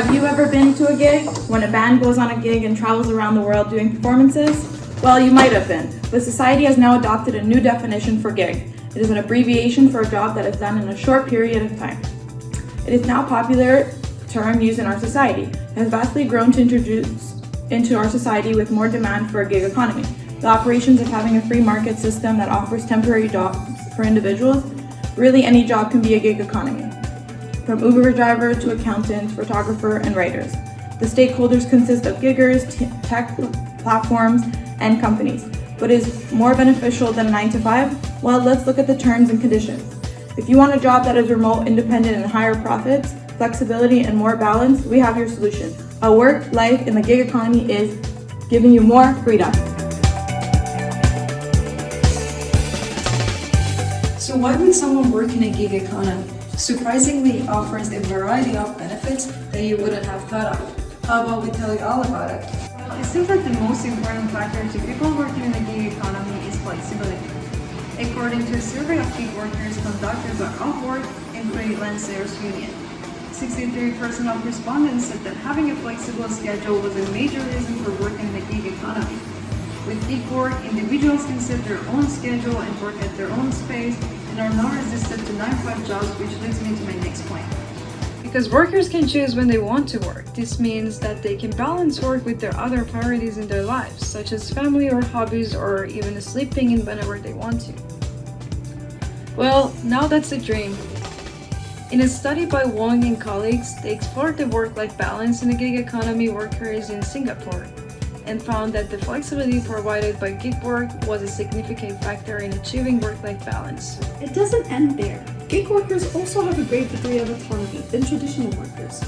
Have you ever been to a gig? When a band goes on a gig and travels around the world doing performances? Well, you might have been, but society has now adopted a new definition for gig. It is an abbreviation for a job that is done in a short period of time. It is now a popular term used in our society. It has vastly grown to introduce into our society with more demand for a gig economy. The operations of having a free market system that offers temporary jobs for individuals. Really, any job can be a gig economy, from Uber driver to accountant, photographer, and writers. The stakeholders consist of giggers, tech platforms, and companies. What is more beneficial than a 9-to-5? Well, let's look at the terms and conditions. If you want a job that is remote, independent, and higher profits, flexibility, and more balance, we have your solution. A work life in the gig economy is giving you more freedom. So why would someone work in a gig economy? Surprisingly, it offers a variety of benefits that you wouldn't have thought of. How about we tell you all about it? It seems that the most important factor to people working in the gig economy is flexibility. According to a survey of gig workers conducted by Upwork and Freelancers Union, 63% of respondents said that having a flexible schedule was a major reason for working in the gig economy. With gig work, individuals can set their own schedule and work at their own space and are not resistant to 9-to-5 jobs, which leads me to my next point. Because workers can choose when they want to work. This means that they can balance work with their other priorities in their lives, such as family or hobbies, or even sleeping in whenever they want to. Well, now that's a dream. In a study by Wong and colleagues, they explored the work-life balance in the gig economy workers in Singapore and found that the flexibility provided by gig work was a significant factor in achieving work-life balance. It doesn't end there. Gig workers also have a great degree of autonomy than traditional workers.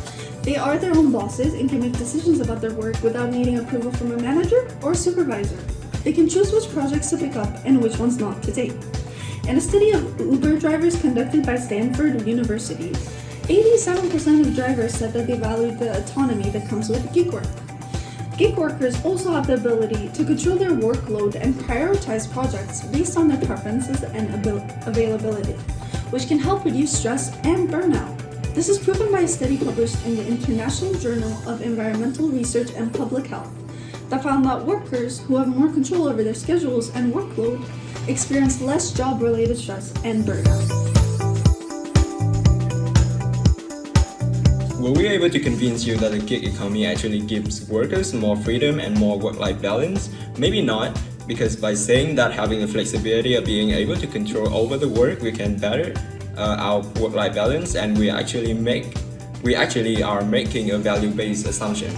They are their own bosses and can make decisions about their work without needing approval from a manager or supervisor. They can choose which projects to pick up and which ones not to take. In a study of Uber drivers conducted by Stanford University, 87% of drivers said that they valued the autonomy that comes with gig work. Gig workers also have the ability to control their workload and prioritize projects based on their preferences and availability, which can help reduce stress and burnout. This is proven by a study published in the International Journal of Environmental Research and Public Health that found that workers who have more control over their schedules and workload experience less job-related stress and burnout. Were we able to convince you that the gig economy actually gives workers more freedom and more work-life balance? Maybe not, because by saying that having the flexibility of being able to control over the work, we can better our work-life balance, and we actually are making a value-based assumption.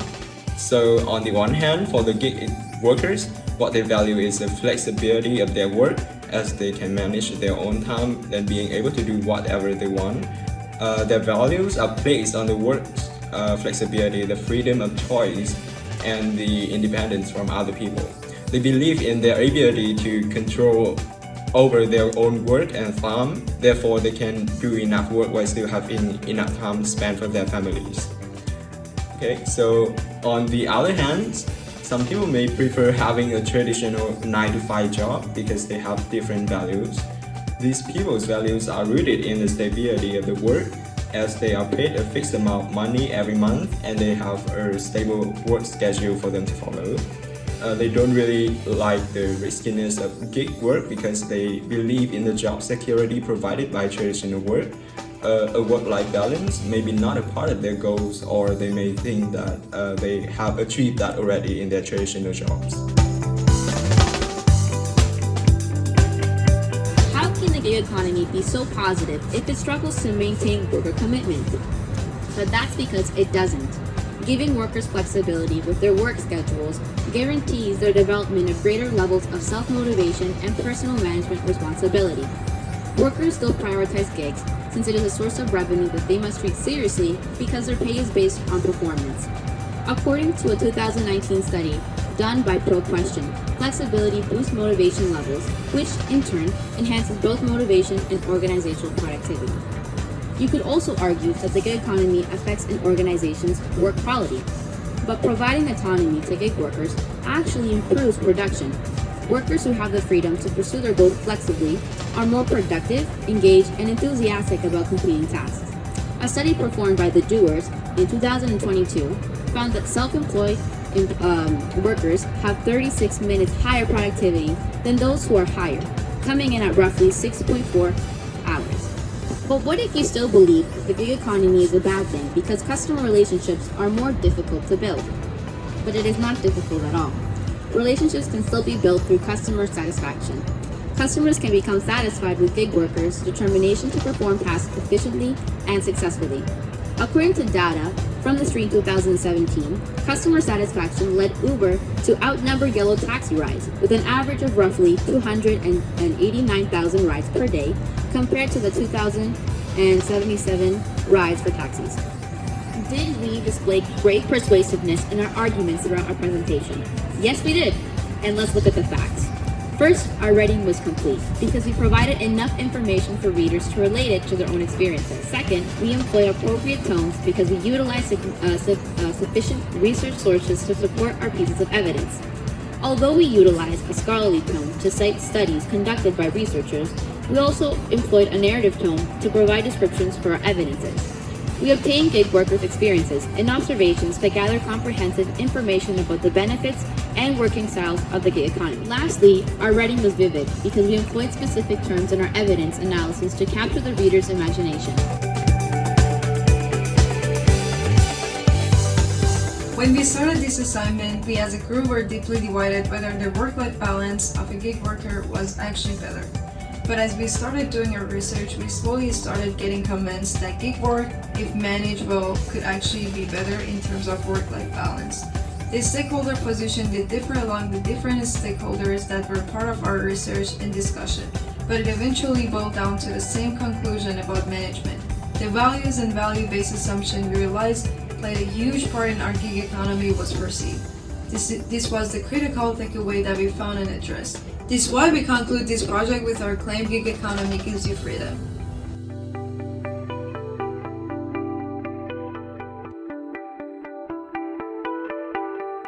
So on the one hand, for the gig workers, what they value is the flexibility of their work, as they can manage their own time and being able to do whatever they want. Their values are placed on the work's flexibility, the freedom of choice, and the independence from other people. They believe in their ability to control over their own work and time, therefore they can do enough work while still having enough time to spend for their families. Okay, so on the other hand, some people may prefer having a traditional 9-to-5 job because they have different values. These people's values are rooted in the stability of the work, as they are paid a fixed amount of money every month and they have a stable work schedule for them to follow. They don't really like the riskiness of gig work because they believe in the job security provided by traditional work. A work-life balance may be not a part of their goals, or they may think that they have achieved that already in their traditional jobs. How can the gig economy be so positive if it struggles to maintain worker commitment? But that's because it doesn't. Giving workers flexibility with their work schedules guarantees their development of greater levels of self-motivation and personal management responsibility. Workers still prioritize gigs since it is a source of revenue that they must treat seriously because their pay is based on performance. According to a 2019 study done by ProQuestion, flexibility boosts motivation levels, which in turn enhances both motivation and organizational productivity. You could also argue that the gig economy affects an organization's work quality, but providing autonomy to gig workers actually improves production. Workers who have the freedom to pursue their goals flexibly are more productive, engaged, and enthusiastic about completing tasks. A study performed by The Doers in 2022 found that self-employed workers have 36 minutes higher productivity than those who are hired, coming in at roughly 6.4 hours. But what if you still believe that the gig economy is a bad thing because customer relationships are more difficult to build? But it is not difficult at all. Relationships can still be built through customer satisfaction. Customers can become satisfied with gig workers' determination to perform tasks efficiently and successfully. According to data from the street 2017, customer satisfaction led Uber to outnumber yellow taxi rides with an average of roughly 289,000 rides per day compared to the 2,077 rides for taxis. Did we display great persuasiveness in our arguments throughout our presentation? Yes, we did. And let's look at the facts. First, our writing was complete because we provided enough information for readers to relate it to their own experiences. Second, we employ appropriate tones because we utilize sufficient research sources to support our pieces of evidence. Although we utilize a scholarly tone to cite studies conducted by researchers, we also employed a narrative tone to provide descriptions for our evidences. We obtained gig workers' experiences and observations to gather comprehensive information about the benefits and working styles of the gig economy. Lastly, our writing was vivid because we employed specific terms in our evidence analysis to capture the reader's imagination. When we started this assignment, we as a group were deeply divided whether the work-life balance of a gig worker was actually better. But as we started doing our research, we slowly started getting convinced that gig work, if managed well, could actually be better in terms of work-life balance. The stakeholder position did differ along the different stakeholders that were part of our research and discussion, but it eventually boiled down to the same conclusion about management. The values and value-based assumption we realized played a huge part in our gig economy was perceived. This was the critical takeaway that we found and addressed. This is why we conclude this project with our claim gig economy gives you freedom.